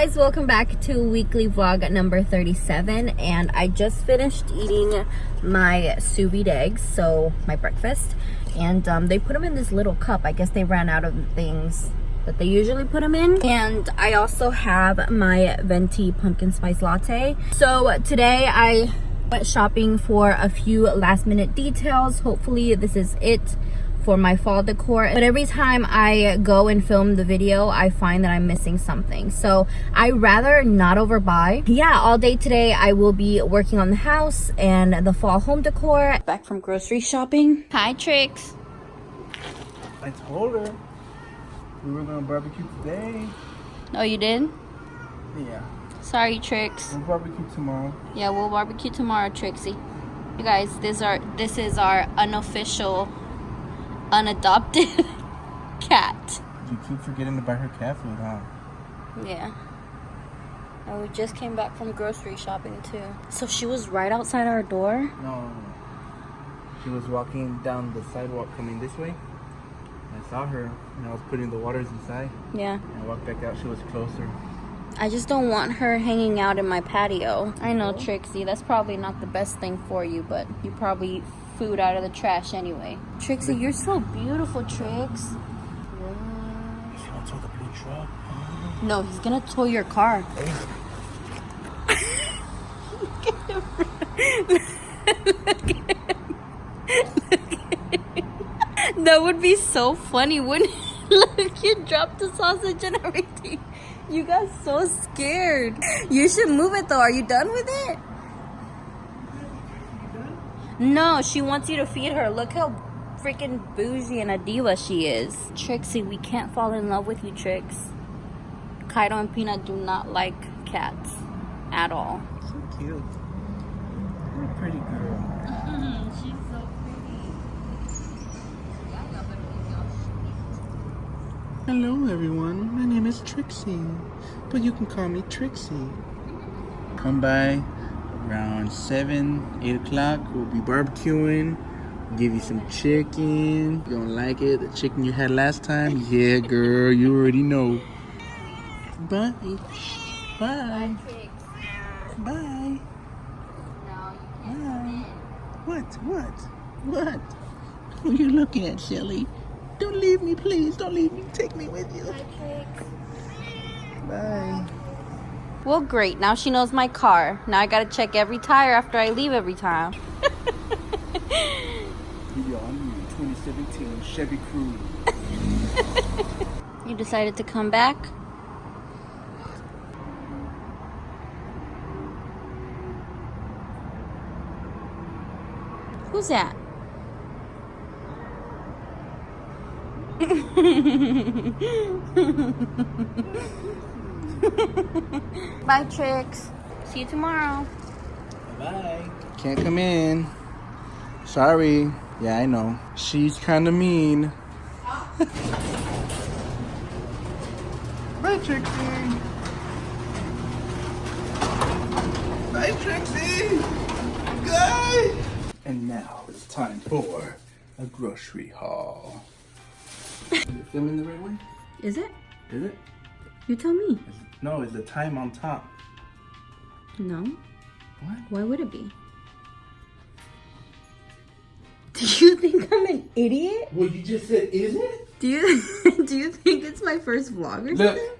guys, welcome back to weekly vlog number 37, and I just finished eating my sous vide eggs, so my breakfast, and they put them in this little cup. I guess they ran out of the things that they usually put them in. And I also have my venti pumpkin spice latte. So today I went shopping for a few last minute details. Hopefully this is it for my fall decor, but every time I go and film the video I find that I'm missing something, so I rather not overbuy. Yeah, all day today I will be working on the house and the fall home decor. Back from grocery shopping. Hi Trix. I told her we were gonna barbecue today. Oh, you did? Yeah. Sorry Trix. We'll barbecue tomorrow. Yeah, we'll barbecue tomorrow, Trixie. You guys, this is our unofficial unadopted cat. You keep forgetting to buy her cat food, huh? Yeah. And we just came back from grocery shopping too. So she was right outside our door? No. She was walking down the sidewalk coming this way. I saw her and I was putting the waters inside. Yeah. And I walked back out, she was closer. I just don't want her hanging out in my patio. I know, Trixie, that's probably not the best thing for you, but you probably eat food out of the trash anyway. Trixie, you're so beautiful, Trix. He's gonna tow the blue truck. No, he's gonna tow your car. That would be so funny, wouldn't it? Look, you dropped the sausage and everything. You got so scared. You should move it though. Are you done with it? No, she wants you to feed her. Look how freaking bougie and a diva she is. Trixie, we can't fall in love with you, Trix. Kaido and Peanut do not like cats at all. So cute. You're a pretty girl. She's so pretty. Hello everyone, my name is Trixie, but you can call me Trixie. Come by around 7, 8 o'clock, we'll be barbecuing, give you some chicken. You don't like it, the chicken you had last time? Yeah girl, you already know. Bye. Bye. Bye. Bye. What? Who are you looking at, Shelly? Don't leave me, please. Don't leave me. Take me with you. Bye. Well, great. Now she knows my car. Now I gotta check every tire after I leave every time. You're on 2017 Chevy Cruze. You decided to come back? Who's that? Bye, Trix. See you tomorrow. Bye. Can't come in. Sorry. Yeah, I know. She's kind of mean. Bye, Trixie. Bye, Trixie. Bye. And now it's time for a grocery haul. Is it filming the right way? Is it? Is it? You tell me. No, is the time on top? No. What? Why would it be? Do you think I'm an idiot? Well, you just said, is it? Do you think it's my first vlog or something?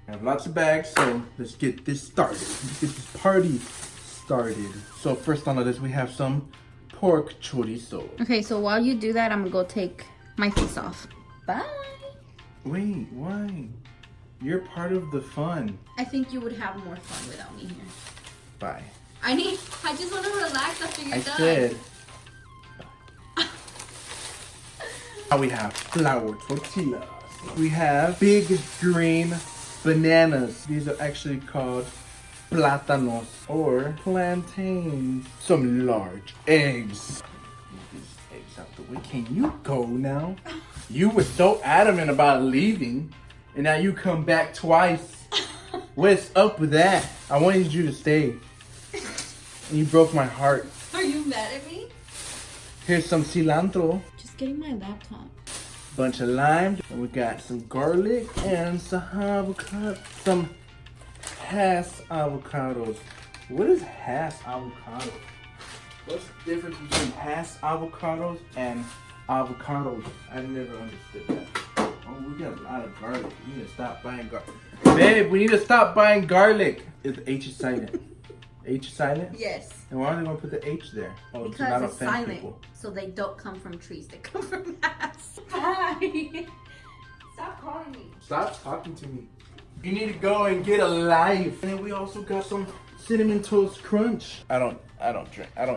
I have lots of bags, so let's get this started. Let's get this party started. So first on the list, we have some pork chorizo. Okay, so while you do that, I'm gonna go take my face off. Bye. Wait, why? You're part of the fun. I think you would have more fun without me here. Bye. I just want to relax after you're I done. said. Now we have flour tortillas. We have big green bananas. These are actually called plátanos or plantains. Some large eggs. Move these eggs out the way. Can you go now? You were so adamant about leaving, and now you come back twice. What's up with that? I wanted you to stay. And you broke my heart. Are you mad at me? Here's some cilantro. Just getting my laptop. Bunch of lime. And we got some garlic and some Hass avocados. What is Hass avocados? What's the difference between Hass avocados and avocados? I never understood that. Oh, we got a lot of garlic. We need to stop buying garlic. Babe, we need to stop buying garlic. Is the H is silent? H is silent? Yes. And why are they going to put the H there? Oh, Because to not it's offend silent. people. So they don't come from trees. They come from mass. Hi. Stop calling me. Stop talking to me. You need to go and get a life. And then we also got some cinnamon toast crunch. I don't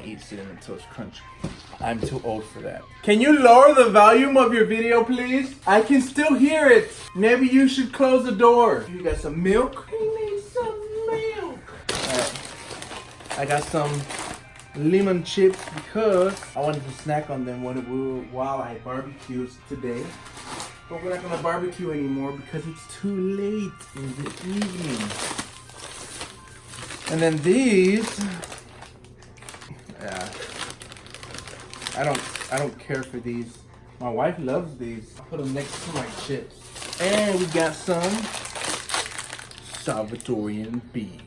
eat cinnamon toast crunch. I'm too old for that. Can you lower the volume of your video, please? I can still hear it. Maybe you should close the door. You got some milk? We need some milk. Alright. I got some lemon chips because I wanted to snack on them while I barbecued today. But we're not gonna barbecue anymore because it's too late in the evening. And then these, yeah, I don't care for these. My wife loves these. I'll put them next to my chips. And we got some Salvatorian beans.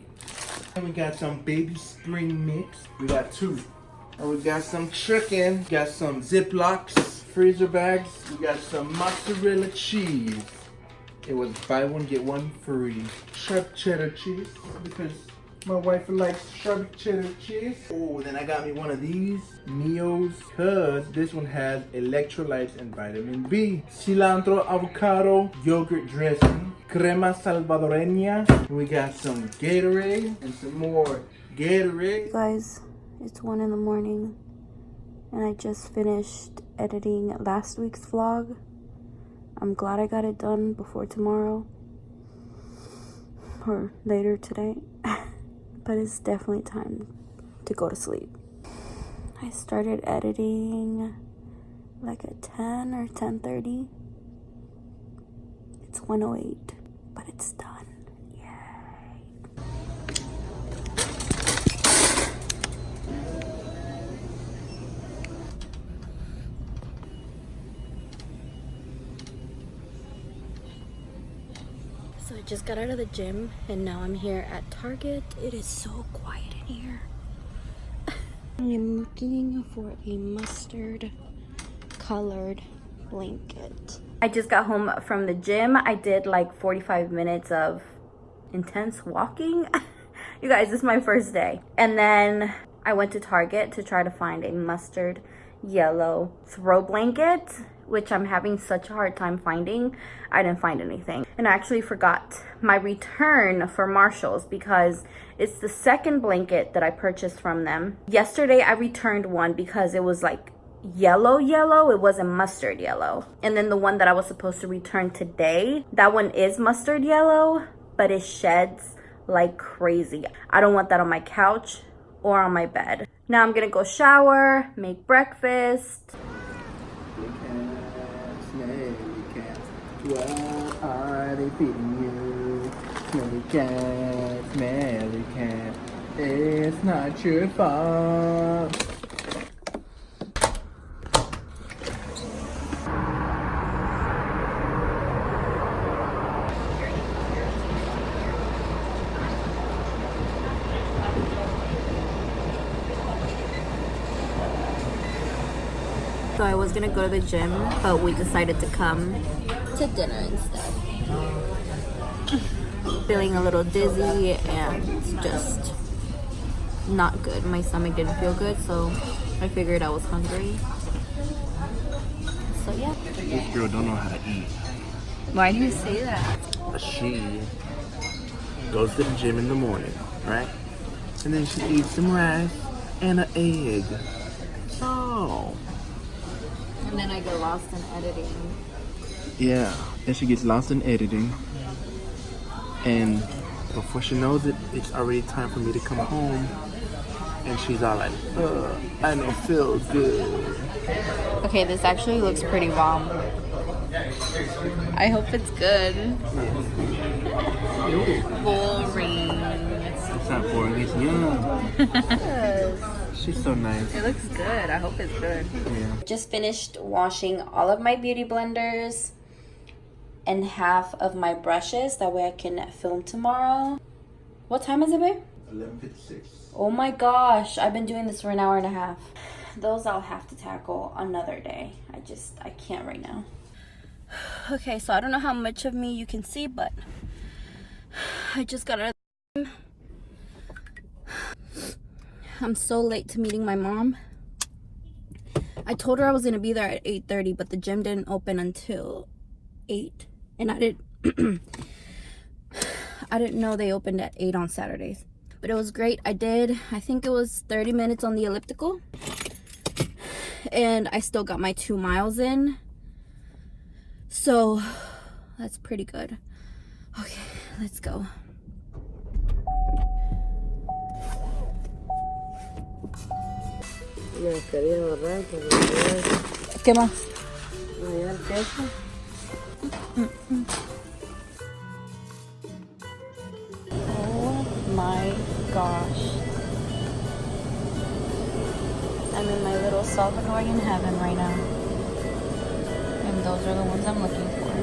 And we got some baby spring mix. We got 2. And we got some chicken. Got some Ziplocs, freezer bags. We got some mozzarella cheese. It was buy one get one free. Sharp cheddar cheese because my wife likes sharp cheddar cheese. Oh, then I got me one of these Neos because this one has electrolytes and vitamin B. Cilantro, avocado, yogurt dressing, crema salvadoreña. And we got some Gatorade and some more Gatorade. Guys, it's 1 in the morning and I just finished editing last week's vlog. I'm glad I got it done before tomorrow or later today. But it's definitely time to go to sleep. I started editing like at 10 or 10:30. It's 1:08, but it's done. Yay. So I just got out of the gym and now I'm here at Target. It is so quiet in here. I am looking for a mustard colored blanket. I just got home from the gym. I did like 45 minutes of intense walking. You guys, this is my first day. And then I went to Target to try to find a mustard yellow throw blanket, which I'm having such a hard time finding. I didn't find anything. And I actually forgot my return for Marshall's because it's the second blanket that I purchased from them. Yesterday I returned one because it was like yellow, it wasn't mustard yellow. And then the one that I was supposed to return today, that one is mustard yellow, but it sheds like crazy. I don't want that on my couch or on my bed. Now I'm gonna go shower, make breakfast. What are they feeding you? Smelly cat, smelly cat. It's not your fault. So I was gonna go to the gym, but we decided to come to dinner instead. Feeling a little dizzy and just not good. My stomach didn't feel good, so I figured I was hungry. So yeah. This girl don't know how to eat. Why do you say that? She goes to the gym in the morning, right? And then she eats some rice and an egg. Oh. And then I get lost in editing. Yeah, then she gets lost in editing. And before she knows it, it's already time for me to come home. And she's all like, I don't feel good. Okay, this actually looks pretty bomb. I hope it's good. Boring. It's not boring, it's young. Yes. She's so nice. It looks good. I hope it's good. Yeah. Just finished washing all of my beauty blenders and half of my brushes. That way I can film tomorrow. What time is it, babe? 11:56. Oh my gosh, I've been doing this for an hour and a half. Those I'll have to tackle another day. I can't right now. Okay, so I don't know how much of me you can see, but I just got out of I'm so late to meeting my mom. I told her I was gonna be there at 8:30, but the gym didn't open until 8, and I didn't know they opened at 8 on Saturdays. But it was great. I think it was 30 minutes on the elliptical, and I still got my 2 miles in, so that's pretty good. Okay, let's go. ¿Qué más? Oh my gosh. I'm in my little Salvadorian heaven right now. And those are the ones I'm looking for.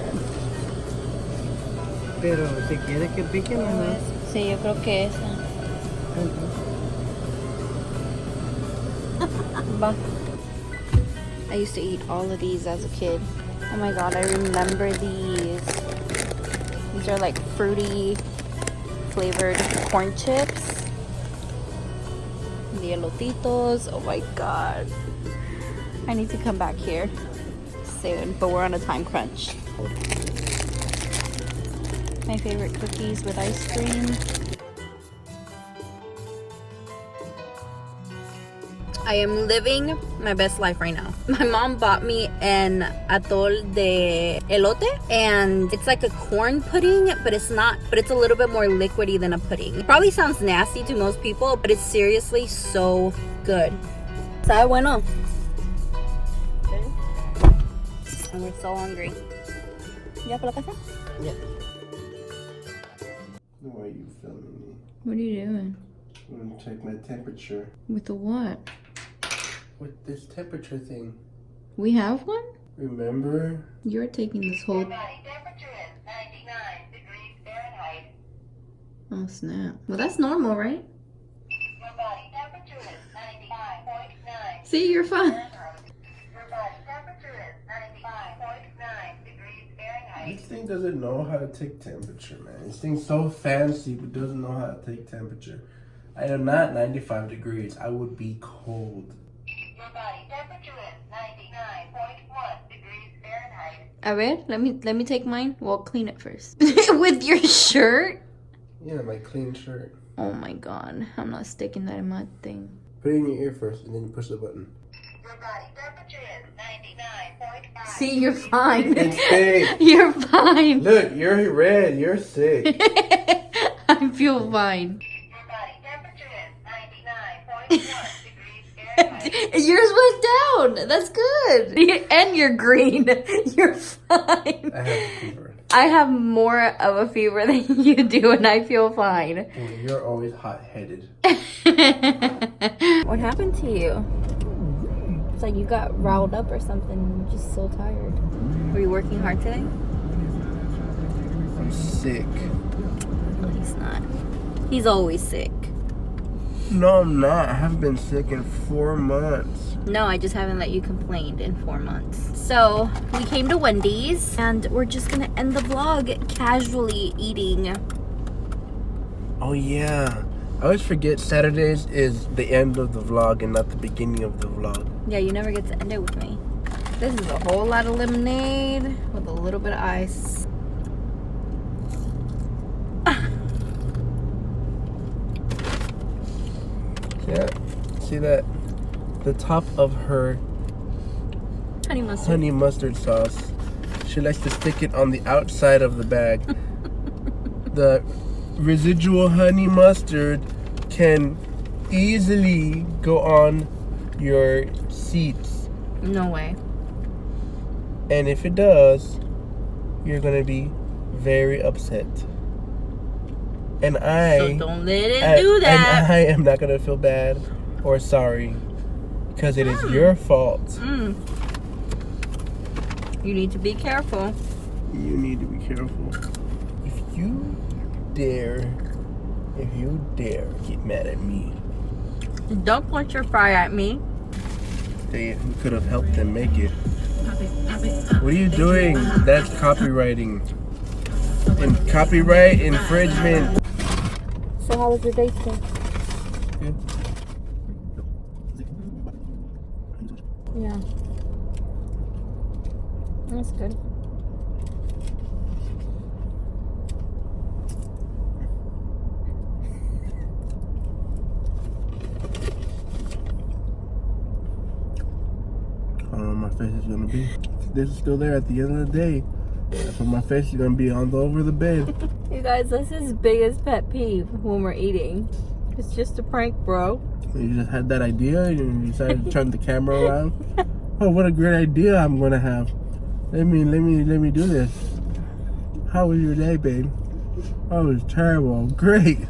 Pero si quieres que piquen, ¿no? Sí, yo creo que esa. I used to eat all of these as a kid. Oh my god, I remember these. These are like fruity flavored corn chips. The elotitos. Oh my god. I need to come back here soon, but we're on a time crunch. My favorite cookies with ice cream. I am living my best life right now. My mom bought me an atol de elote, and it's like a corn pudding, but it's not, but it's a little bit more liquidy than a pudding. It probably sounds nasty to most people, but it's seriously so good. Sabe bueno. And we're so hungry. ¿Ya por la casa? Yeah. Why are you filming me? What are you doing? I'm gonna check my temperature. With the what? With this temperature thing. We have one? Remember? You're taking this whole... Your body temperature is 99 degrees Fahrenheit. Oh snap. Well, that's normal, right? Your body temperature is 95.9. See, you're fine. Your body temperature is 95.9 degrees Fahrenheit. This thing doesn't know how to take temperature, man. This thing's so fancy, but doesn't know how to take temperature. I am not 95 degrees. I would be cold. Your body temperature is 99.1 degrees Fahrenheit. A ver, let me take mine. Well, clean it first. With your shirt? Yeah, my clean shirt. Oh my god. I'm not sticking that in my thing. Put it in your ear first, and then you push the button. Your body temperature is 99.5. See, you're fine. It's fake. You're fine. Look, you're red. You're sick. I feel fine. Your body temperature is 99.1 degrees Fahrenheit. Yours went down. That's good. And you're green. You're fine. I have a fever. I have more of a fever than you do, and I feel fine. And you're always hot-headed. What happened to you? It's like you got riled up or something. You're just so tired. Were you working hard today? I'm sick. No, he's not. He's always sick. No, I'm not. I haven't been sick in 4 months. No, I just haven't let you complain in 4 months. So, we came to Wendy's, and we're just gonna end the vlog casually eating. Oh, yeah. I always forget Saturdays is the end of the vlog and not the beginning of the vlog. Yeah, you never get to end it with me. This is a whole lot of lemonade with a little bit of ice. Yeah, see that? The top of her honey mustard sauce. She likes to stick it on the outside of the bag. The residual honey mustard can easily go on your seats. No way. And if it does, you're gonna be very upset. And So don't let it do that. And I am not gonna feel bad or sorry because it is your fault. You need to be careful. You need to be careful. If you dare If you dare get mad at me. Don't point your fry at me. They could have helped them make it. What are you doing? That's copywriting. And copyright infringement. So how was your day today? Good. Yeah. That's good. I don't know what my face is gonna be. This is still there at the end of the day. That's what my face is gonna be all over the bed. You guys, that's his biggest pet peeve when we're eating. It's just a prank, bro. You just had that idea and you decided to turn the camera around. Oh, what a great idea I'm gonna have. Let me do this. How was your day, babe? Oh, it was terrible. Great.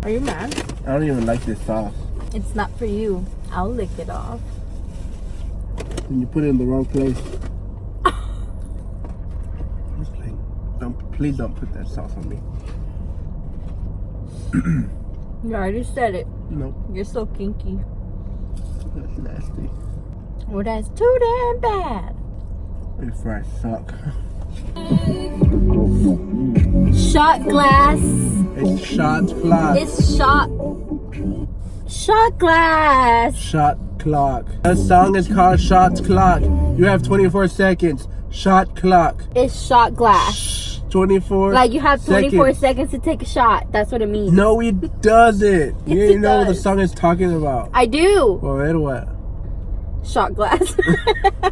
Are you mad? I don't even like this sauce. It's not for you. I'll lick it off. And you put it in the wrong place. Please don't put that sauce on me. You already said it. Nope. You're so kinky. That's nasty. Well, that's too damn bad. These fries suck. Shot glass. It's shot clock. It's shot glass. Shot clock. That song is called Shot Clock. You have 24 seconds. Shot clock. It's shot glass. 24 Like you have 24 seconds to take a shot. That's what it means. No, it doesn't. You Yes, didn't it know what the does. song is talking about. I do. Well, then what? Shot glass.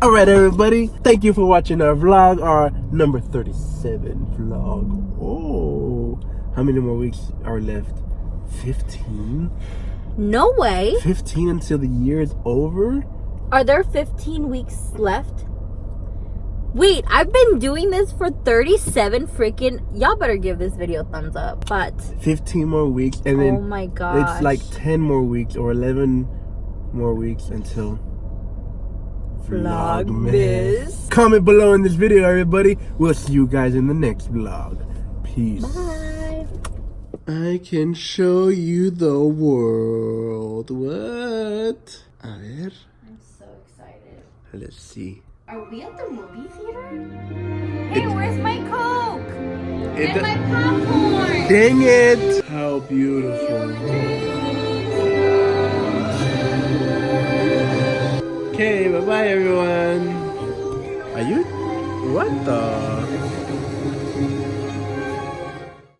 Alright, everybody. Thank you for watching our vlog, our number 37 vlog. Oh, how many more weeks are left? 15? No way. 15 until the year is over? Are there 15 weeks left? Wait, I've been doing this for 37 freaking... Y'all better give this video a thumbs up. But 15 more weeks, and then oh my gosh, it's like 10 more weeks or 11 more weeks until Vlogmas. Comment below in this video, everybody. We'll see you guys in the next vlog. Peace. Bye. I can show you the world. What? A ver. I'm so excited. Let's see. Are we at the movie theater? Hey, where's my Coke? And my popcorn? Dang it! How beautiful. Okay, bye-bye everyone. Are you? What the?